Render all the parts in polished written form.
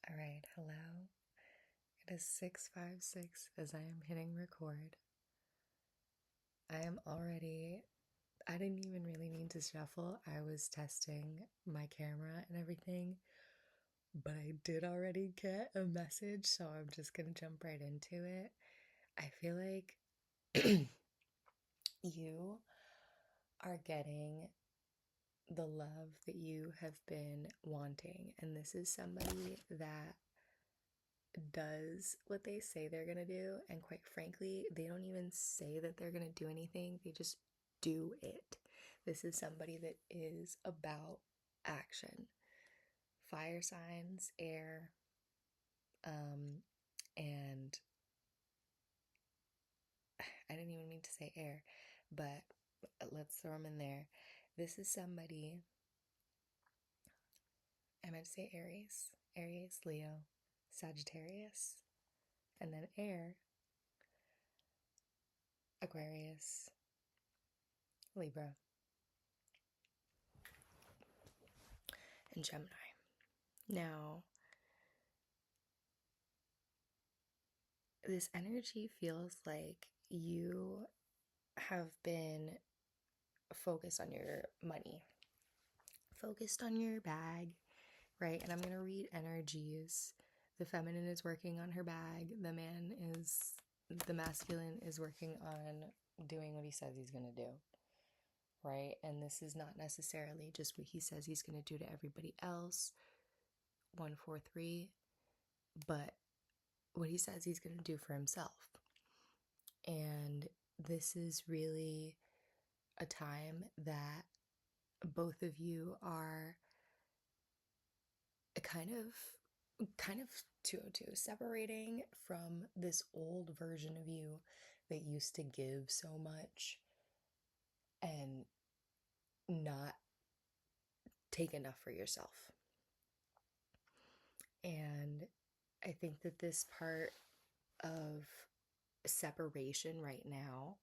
All right, hello. It is 6:56 as I am hitting record. I didn't even really need to shuffle. I was testing my camera and everything, but I did already get a message, so I'm just gonna jump right into it. I feel like you are getting the love that you have been wanting, and this is somebody that does what they say they're gonna do, and quite frankly, they don't even say that they're gonna do anything, they just do it. This is somebody that is about action. Fire signs, air, and I didn't even mean to say air, but let's throw them in there. This is somebody, I meant to say Aries, Leo, Sagittarius, and then air, Aquarius, Libra, and Gemini. Now, this energy feels like you have been focused on your money, focused on your bag, right? And I'm going to read energies. The feminine is working on her bag. The masculine is working on doing what he says he's going to do, right? And this is not necessarily just what he says he's going to do to everybody else, 143, but what he says he's going to do for himself. And this is really a time that both of you are kind of 202, separating from this old version of you that used to give so much and not take enough for yourself. And I think that this part of separation right now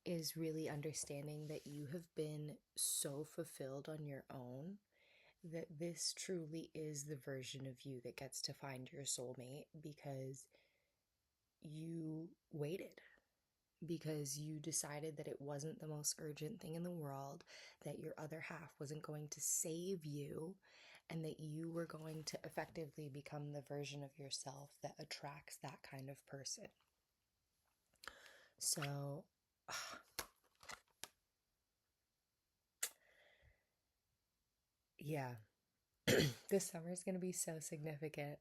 is really understanding that you have been so fulfilled on your own that this truly is the version of you that gets to find your soulmate, because you waited, because you decided that it wasn't the most urgent thing in the world, that your other half wasn't going to save you, and that you were going to effectively become the version of yourself that attracts that kind of person. So, yeah, this summer is going to be so significant.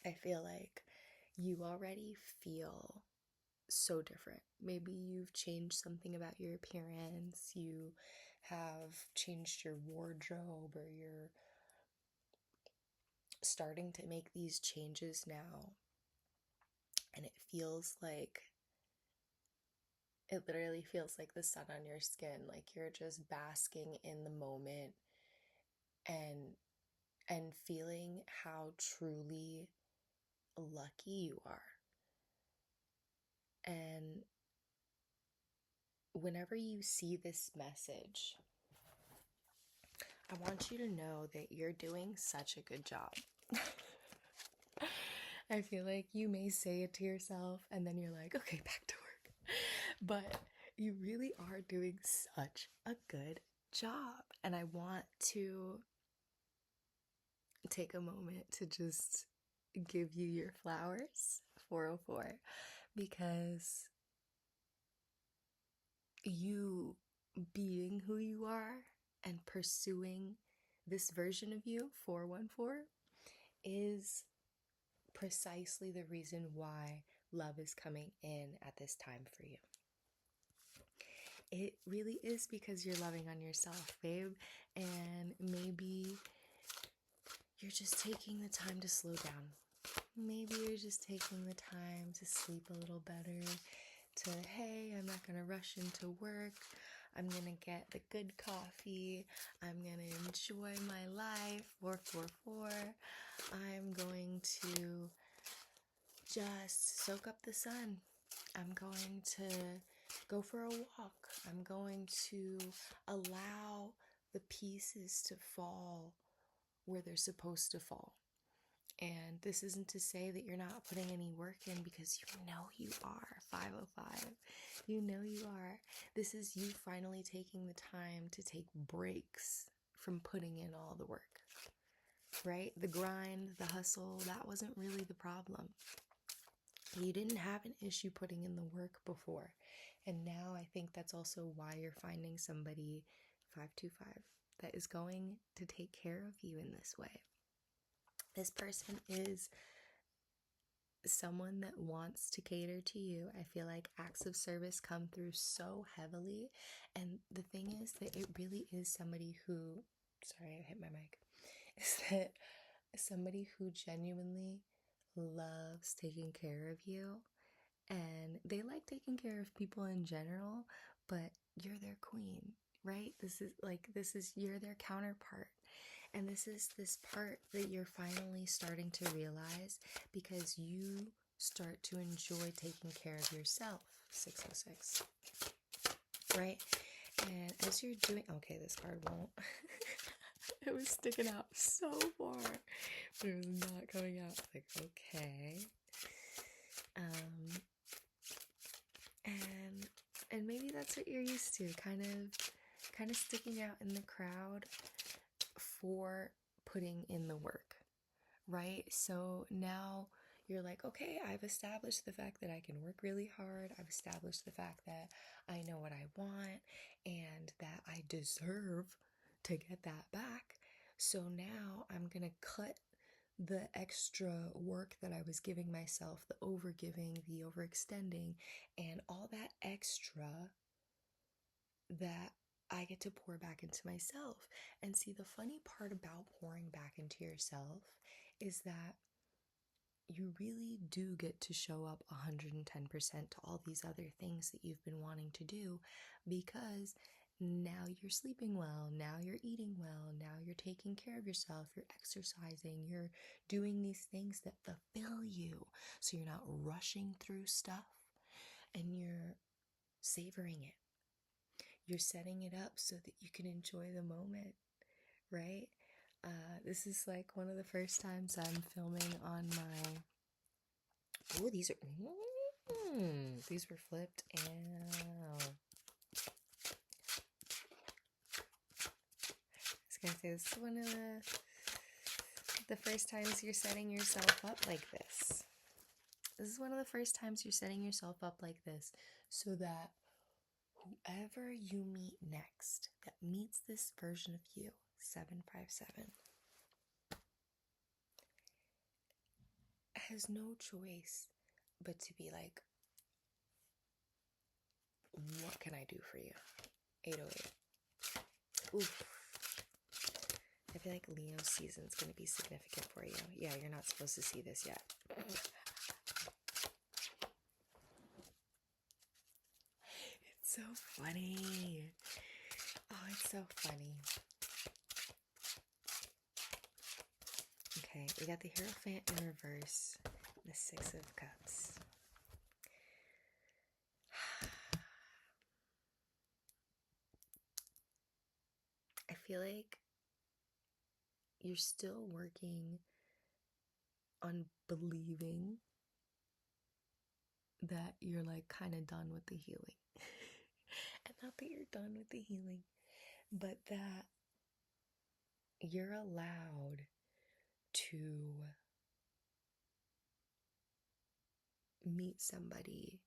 I feel like you already feel so different. Maybe you've changed something about your appearance, you have changed your wardrobe, or you're starting to make these changes now. And it literally feels like the sun on your skin, like you're just basking in the moment and feeling how truly lucky you are. And whenever you see this message, I want you to know that you're doing such a good job. I feel like you may say it to yourself and then you're like, okay, back to work. But you really are doing such a good job. And I want to take a moment to just give you your flowers, 404, because you being who you are and pursuing this version of you, 414, is precisely the reason why love is coming in at this time for you. It really is because you're loving on yourself, babe, and maybe you're just taking the time to slow down. Maybe you're just taking the time to sleep a little better, to, hey, I'm not going to rush into work. I'm going to get the good coffee. I'm going to enjoy my life, 444. I'm going to just soak up the sun. I'm going to go for a walk. I'm going to allow the pieces to fall where they're supposed to fall. And this isn't to say that you're not putting any work in, because you know you are. 505. You know you are. This is you finally taking the time to take breaks from putting in all the work, right? The grind, the hustle, that wasn't really the problem. You didn't have an issue putting in the work before. And now I think that's also why you're finding somebody, 525, that is going to take care of you in this way. This person is someone that wants to cater to you. I feel like acts of service come through so heavily. And the thing is that it really is somebody who, sorry, I hit my mic, is that somebody who genuinely loves taking care of you. And they like taking care of people in general, but you're their queen, right? You're their counterpart. And this is this part that you're finally starting to realize, because you start to enjoy taking care of yourself, 606, right? And as you're doing, okay, this card won't, it was sticking out so far, but it was not coming out. Like, okay. And maybe that's what you're used to, kind of sticking out in the crowd for putting in the work, right? So now you're like, okay, I've established the fact that I can work really hard. I've established the fact that I know what I want and that I deserve to get that back. So now I'm going to cut the extra work that I was giving myself, the overgiving, the overextending, and all that extra that I get to pour back into myself. And see, the funny part about pouring back into yourself is that you really do get to show up 110% to all these other things that you've been wanting to do, because now you're sleeping well, now you're eating well, now you're taking care of yourself, you're exercising, you're doing these things that fulfill you. So you're not rushing through stuff, and you're savoring it. You're setting it up so that you can enjoy the moment, right? This is like one of the first times I'm filming on my... Oh, these were flipped. Ow. I was gonna say, this is one of the first times you're setting yourself up like this. This is one of the first times you're setting yourself up like this, so that whoever you meet next that meets this version of you, 757, has no choice but to be like, what can I do for you? 808. Oof. I feel like Leo season's going to be significant for you. Yeah, you're not supposed to see this yet. It's so funny. Oh, it's so funny. Okay, we got the Hierophant in reverse, the 6 of Cups. I feel like you're still working on believing that you're like kind of done with the healing. And not that you're done with the healing, but that you're allowed to meet somebody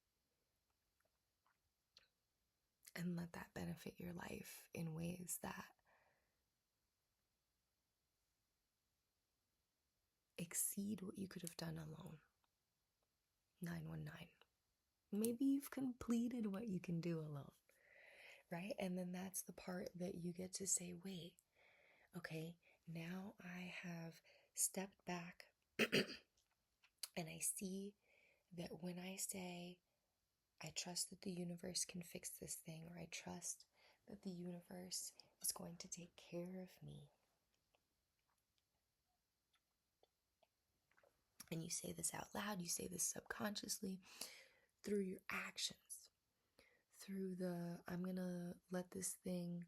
and let that benefit your life in ways that exceed what you could have done alone. 919. Maybe you've completed what you can do alone, right? And then that's the part that you get to say, wait, okay, now I have stepped back and I see that when I say, I trust that the universe can fix this thing, or I trust that the universe is going to take care of me. And you say this out loud, you say this subconsciously through your actions, through I'm going to let this thing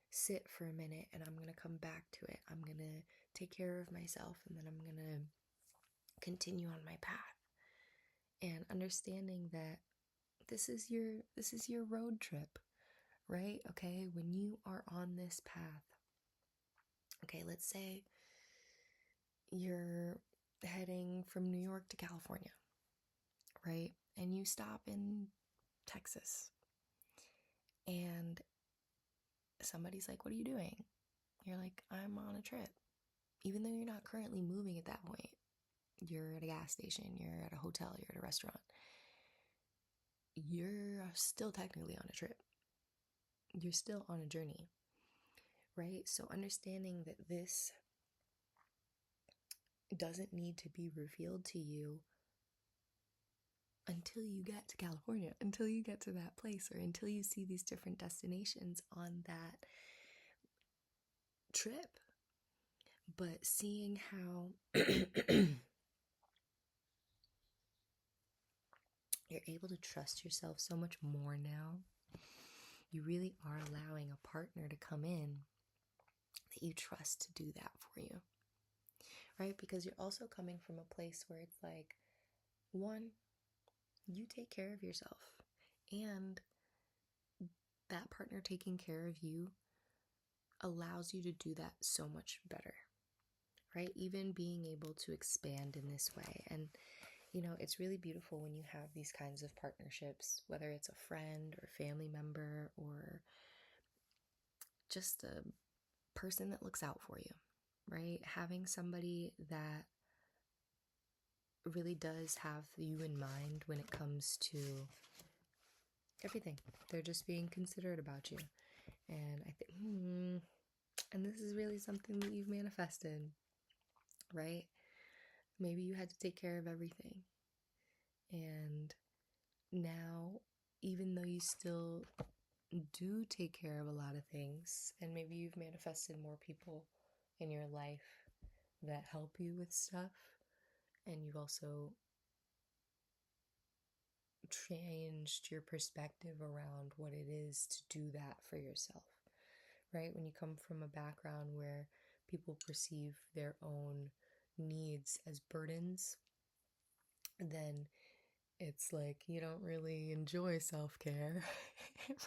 sit for a minute and I'm going to come back to it. I'm going to take care of myself, and then I'm going to continue on my path. And understanding that this is your road trip, right? Okay, when you are on this path, okay, let's say you're heading from New York to California, right? And you stop in Texas, and somebody's like, "What are you doing?" You're like, "I'm on a trip." Even though you're not currently moving at that point, you're at a gas station, you're at a hotel, you're at a restaurant, you're still technically on a trip. You're still on a journey, right? So understanding that this doesn't need to be revealed to you until you get to California, until you get to that place, or until you see these different destinations on that trip. But seeing how you're able to trust yourself so much more now, you really are allowing a partner to come in that you trust to do that for you, right? Because you're also coming from a place where it's like, one, you take care of yourself, and that partner taking care of you allows you to do that so much better, right? Even being able to expand in this way. And it's really beautiful when you have these kinds of partnerships, whether it's a friend or family member or just a person that looks out for you, right? Having somebody that really does have you in mind when it comes to everything. They're just being considerate about you. And I think, and this is really something that you've manifested, right? Maybe you had to take care of everything. And now, even though you still do take care of a lot of things, and maybe you've manifested more people in your life that help you with stuff, and you've also changed your perspective around what it is to do that for yourself, right? When you come from a background where people perceive their own needs as burdens, then it's like you don't really enjoy self-care,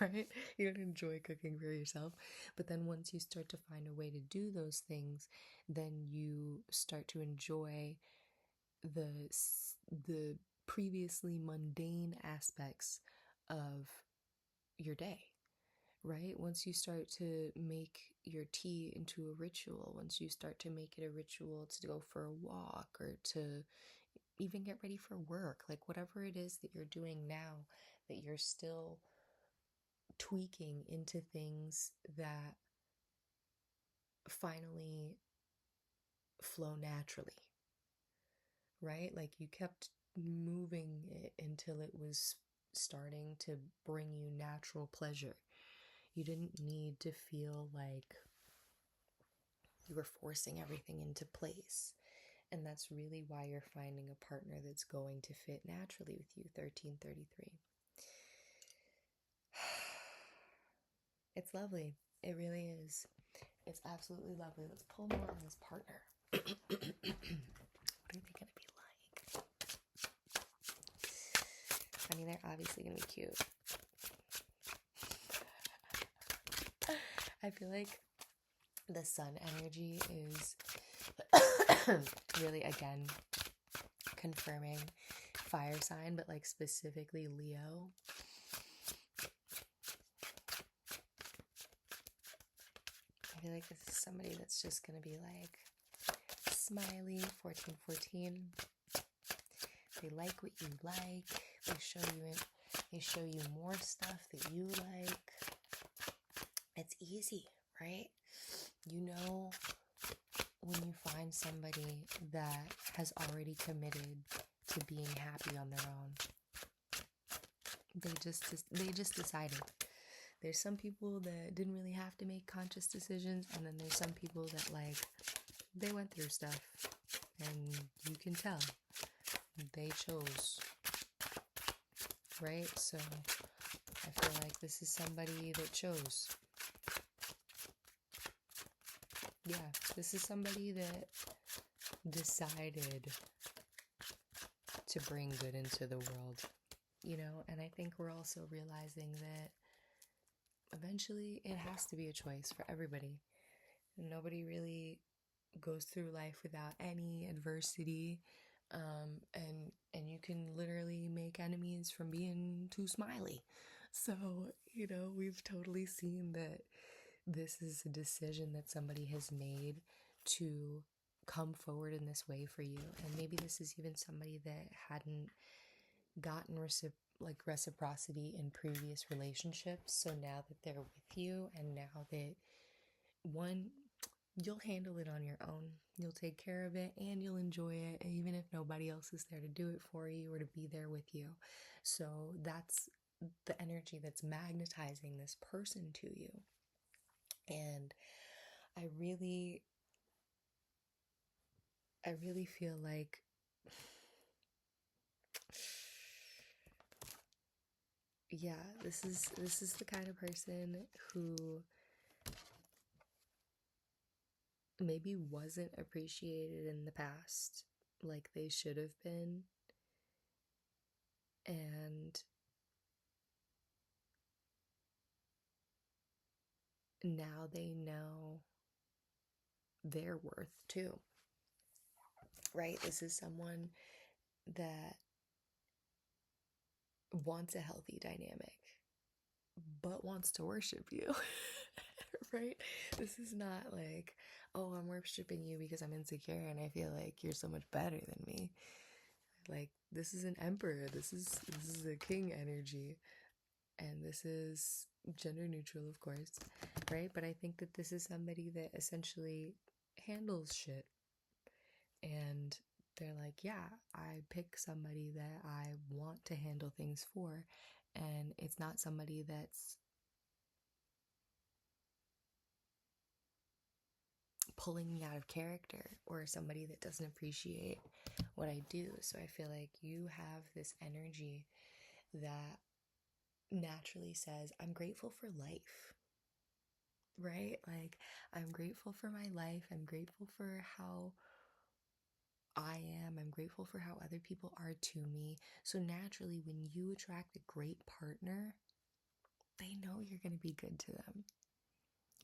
right? You don't enjoy cooking for yourself. But then once you start to find a way to do those things, then you start to enjoy the previously mundane aspects of your day, right? Once you start to make your tea into a ritual, once you start to make it a ritual to go for a walk or to even get ready for work, like whatever it is that you're doing now, that you're still tweaking into things that finally flow naturally, right? Like you kept moving it until it was starting to bring you natural pleasure. You didn't need to feel like you were forcing everything into place. And that's really why you're finding a partner that's going to fit naturally with you. 1333. It's lovely. It really is. It's absolutely lovely. Let's pull more on this partner. What are they going to be like? I mean, they're obviously going to be cute. I feel like the sun energy is really, again, confirming fire sign, but like specifically Leo. I feel like this is somebody that's just going to be like smiley, 1414. They like what you like. They show you more stuff that you like. It's easy, right? You know when you find somebody that has already committed to being happy on their own. They just decided. There's some people that didn't really have to make conscious decisions, and then there's some people that like they went through stuff and you can tell they chose, right? So I feel like this is somebody that chose. Yeah, this is somebody that decided to bring good into the world, you know? And I think we're also realizing that eventually it has to be a choice for everybody. Nobody really goes through life without any adversity. And you can literally make enemies from being too smiley. So, you know, we've totally seen that this is a decision that somebody has made to come forward in this way for you. And maybe this is even somebody that hadn't gotten reciprocity in previous relationships. So now that they're with you, and now that one, you'll handle it on your own. You'll take care of it and you'll enjoy it, even if nobody else is there to do it for you or to be there with you. So that's the energy that's magnetizing this person to you. And I really feel like yeah, this is the kind of person who maybe wasn't appreciated in the past like they should have been, and now they know their worth too, right? This is someone that wants a healthy dynamic but wants to worship you. Right? This is not like, oh, I'm worshiping you because I'm insecure and I feel like you're so much better than me. Like, this is an emperor, this is a king energy, and this is gender neutral, of course, right? But I think that this is somebody that essentially handles shit, and they're like, yeah, I pick somebody that I want to handle things for, and it's not somebody that's pulling me out of character or somebody that doesn't appreciate what I do. So I feel like you have this energy that naturally says, I'm grateful for life, right? Like, I'm grateful for my life. I'm grateful for how I am. I'm grateful for how other people are to me. So naturally, when you attract a great partner, they know you're going to be good to them,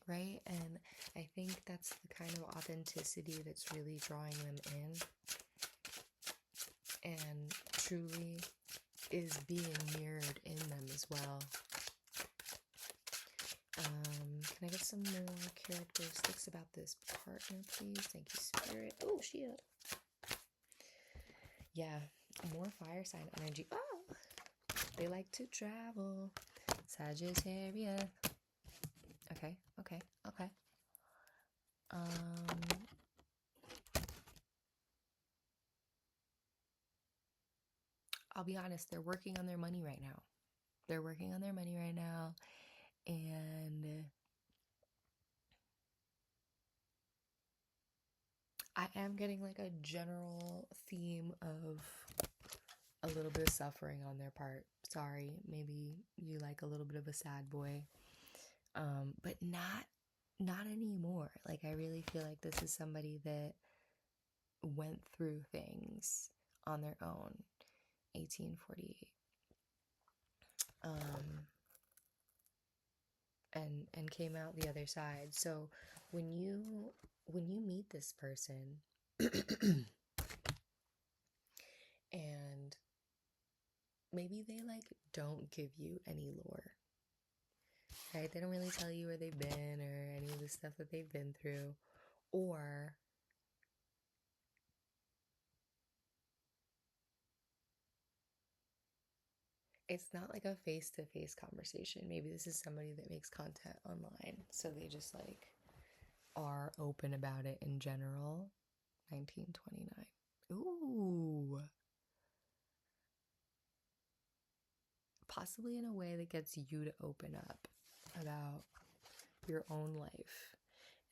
right? And I think that's the kind of authenticity that's really drawing them in and truly is being mirrored in them as well. Can I get some more characteristics about this partner, please? Thank you, Spirit. Oh, shit. Yeah, more fire sign energy. Oh, they like to travel. Sagittarius. Okay. I'll be honest, they're working on their money right now. And I am getting like a general theme of a little bit of suffering on their part. Sorry, maybe you like a little bit of a sad boy. But not anymore. Like, I really feel like this is somebody that went through things on their own. 1848. And came out the other side. So when you meet this person and maybe they like don't give you any lore, right? They don't really tell you where they've been or any of the stuff that they've been through, or it's not like a face-to-face conversation. Maybe this is somebody that makes content online, so they just like are open about it in general. 1929. Ooh. Possibly in a way that gets you to open up about your own life.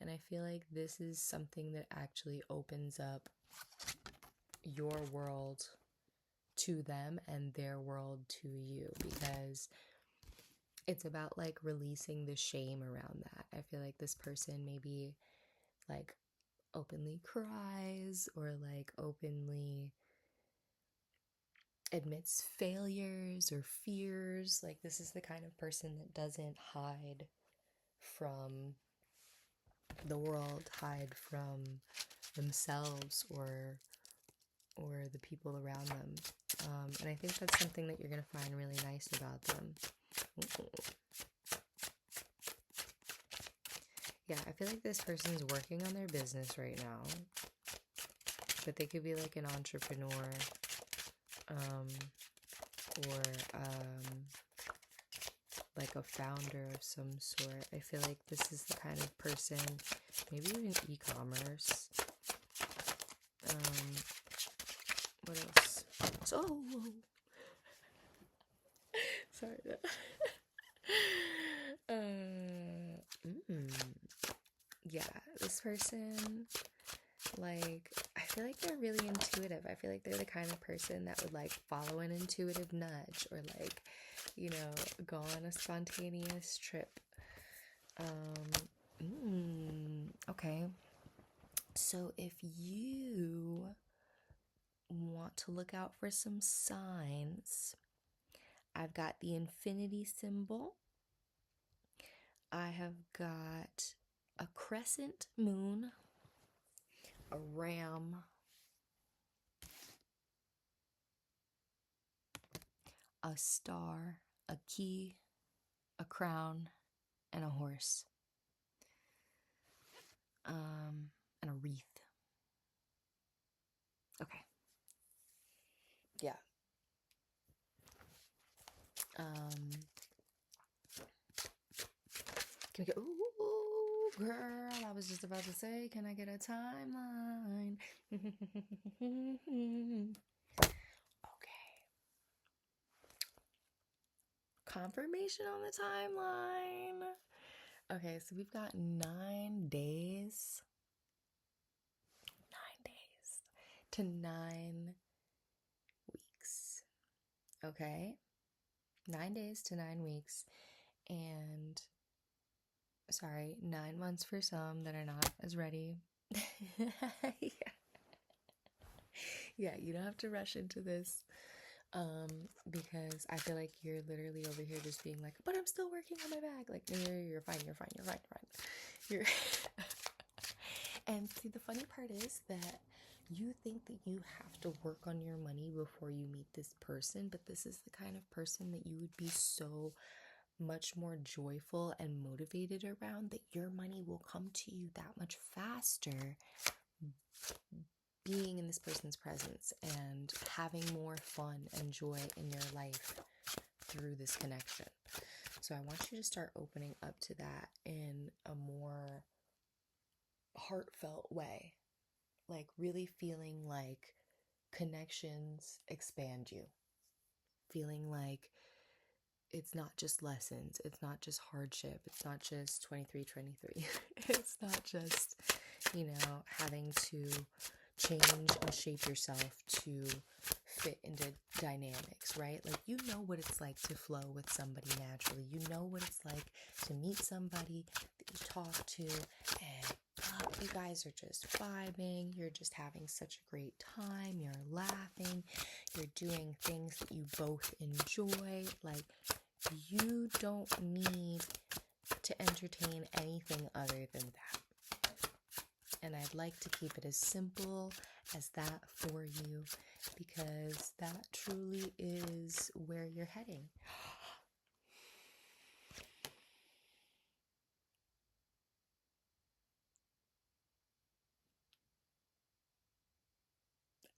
And I feel like this is something that actually opens up your world to them and their world to you, because it's about like releasing the shame around that. I feel like this person maybe like openly cries or like openly admits failures or fears. Like, this is the kind of person that doesn't hide from the world, hide from themselves or the people around them. And I think that's something that you're going to find really nice about them. Yeah, I feel like this person's working on their business right now, but they could be like an entrepreneur, or like a founder of some sort. I feel like this is the kind of person, maybe even e-commerce. What else? So, sorry. Yeah, this person, like, I feel like they're really intuitive. I feel like they're the kind of person that would, like, follow an intuitive nudge or, like, you know, go on a spontaneous trip. Okay. So if you want to look out for some signs, I've got the infinity symbol. I have got a crescent moon, a ram, a star, a key, a crown, and a horse, and a wreath. Okay. Yeah. Can we get, ooh, girl, I was just about to say, can I get a timeline? Okay. Confirmation on the timeline. Okay, so we've got 9 days. 9 days to 9 weeks. Okay? 9 days to 9 weeks. And, 9 months for some that are not as ready. Yeah, you don't have to rush into this. Because I feel like you're literally over here just being like, but I'm still working on my bag. Like, you're fine. And see, the funny part is that you think that you have to work on your money before you meet this person, but this is the kind of person that you would be so much more joyful and motivated around, that your money will come to you that much faster being in this person's presence and having more fun and joy in your life through this connection. So I want you to start opening up to that in a more heartfelt way, like really feeling like connections expand you, feeling like it's not just lessons, it's not just hardship, it's not just 23, it's not just, having to change and shape yourself to fit into dynamics, right? Like, you know what it's like to flow with somebody naturally. You know what it's like to meet somebody that you talk to and you guys are just vibing, you're just having such a great time, you're laughing, you're doing things that you both enjoy. Like, you don't need to entertain anything other than that. And I'd like to keep it as simple as that for you, because that truly is where you're heading.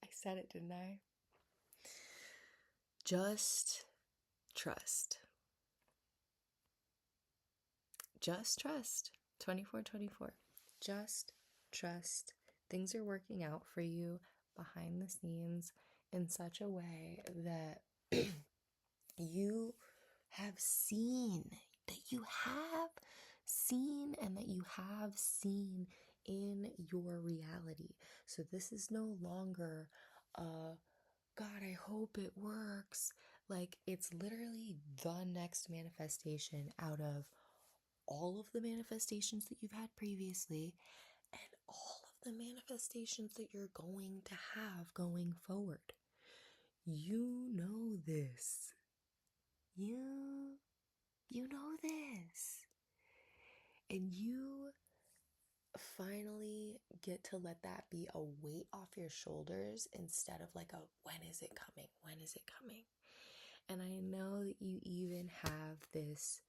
I said it, didn't I? Just trust. Just trust. 24/24. Just trust. Things are working out for you behind the scenes in such a way that you have seen, and that you have seen in your reality. So this is no longer God, I hope it works. Like, it's literally the next manifestation out of all of the manifestations that you've had previously and all of the manifestations that you're going to have going forward. You know this. You know this. And you finally get to let that be a weight off your shoulders instead of like a when is it coming? When is it coming? And I know that you even have this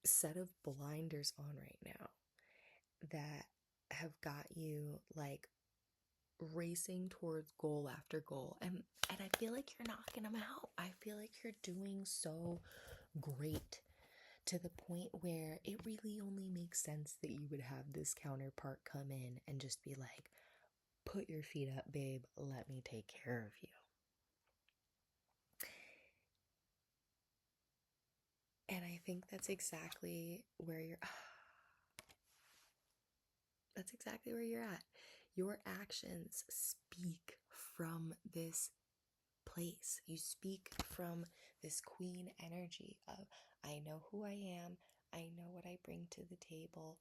set of blinders on right now that have got you like racing towards goal after goal, and I feel like you're knocking them out. I feel like you're doing so great, to the point where it really only makes sense that you would have this counterpart come in and just be like, put your feet up, babe, let me take care of you. And I think that's exactly where you're at. Your actions speak from this place. You speak from this queen energy of, I know who I am, I know what I bring to the table.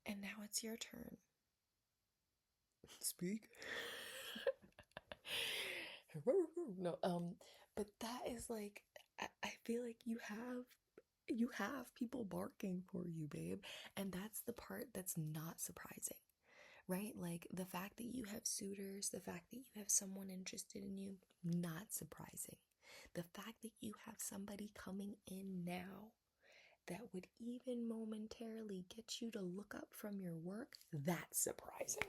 And now it's your turn. Speak. No, but that is like, I feel like you have people barking for you, babe. And that's the part that's not surprising, right? Like the fact that you have suitors, the fact that you have someone interested in you, not surprising. The fact that you have somebody coming in now that would even momentarily get you to look up from your work, that's surprising.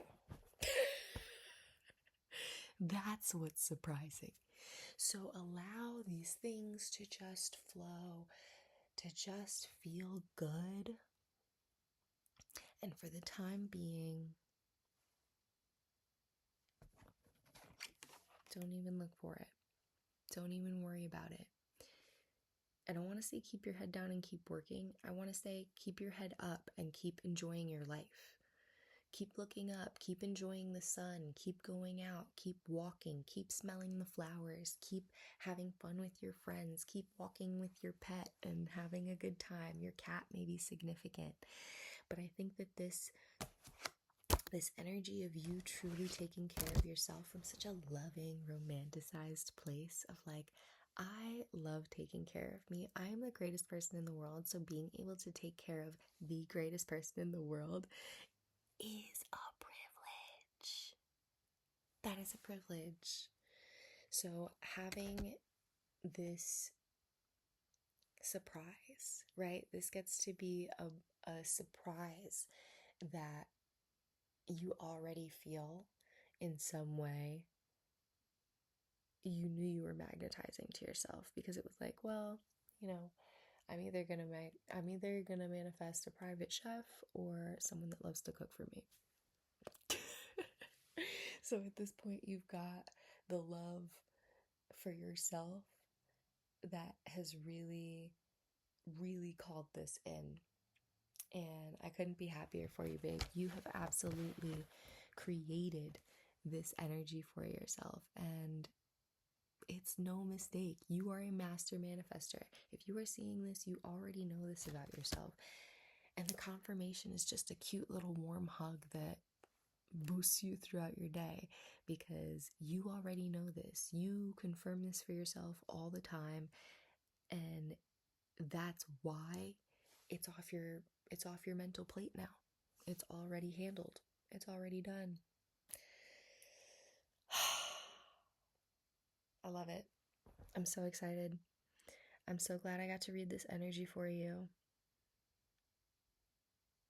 That's what's surprising. So allow these things to just flow, to just feel good. And for the time being, don't even look for it. Don't even worry about it. I don't want to say keep your head down and keep working. I want to say keep your head up and keep enjoying your life. Keep looking up, keep enjoying the sun, keep going out, keep walking, keep smelling the flowers, keep having fun with your friends, keep walking with your pet and having a good time. Your cat may be significant. But I think that this energy of you truly taking care of yourself from such a loving, romanticized place of like, I love taking care of me. I am the greatest person in the world. So being able to take care of the greatest person in the world is a privilege. That is a privilege. So having this surprise, right? This gets to be a surprise that you already feel in some way. You knew you were magnetizing to yourself because it was like, well, I'm either gonna manifest a private chef or someone that loves to cook for me. So at this point, you've got the love for yourself that has really, really called this in. And I couldn't be happier for you, babe. You have absolutely created this energy for yourself. And it's no mistake. You are a master manifester. If you are seeing this, you already know this about yourself. And the confirmation is just a cute little warm hug that boosts you throughout your day because you already know this. You confirm this for yourself all the time, and that's why it's off your mental plate now. It's already handled. It's already done. I love it. I'm so excited. I'm so glad I got to read this energy for you.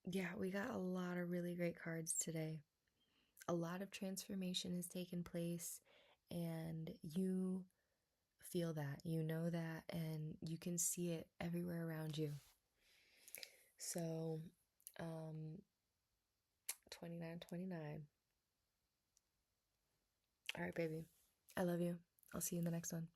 Yeah, we got a lot of really great cards today. A lot of transformation has taken place, and you feel that, you know that, and you can see it everywhere around you. So, 2929. All right, baby. I love you. I'll see you in the next one.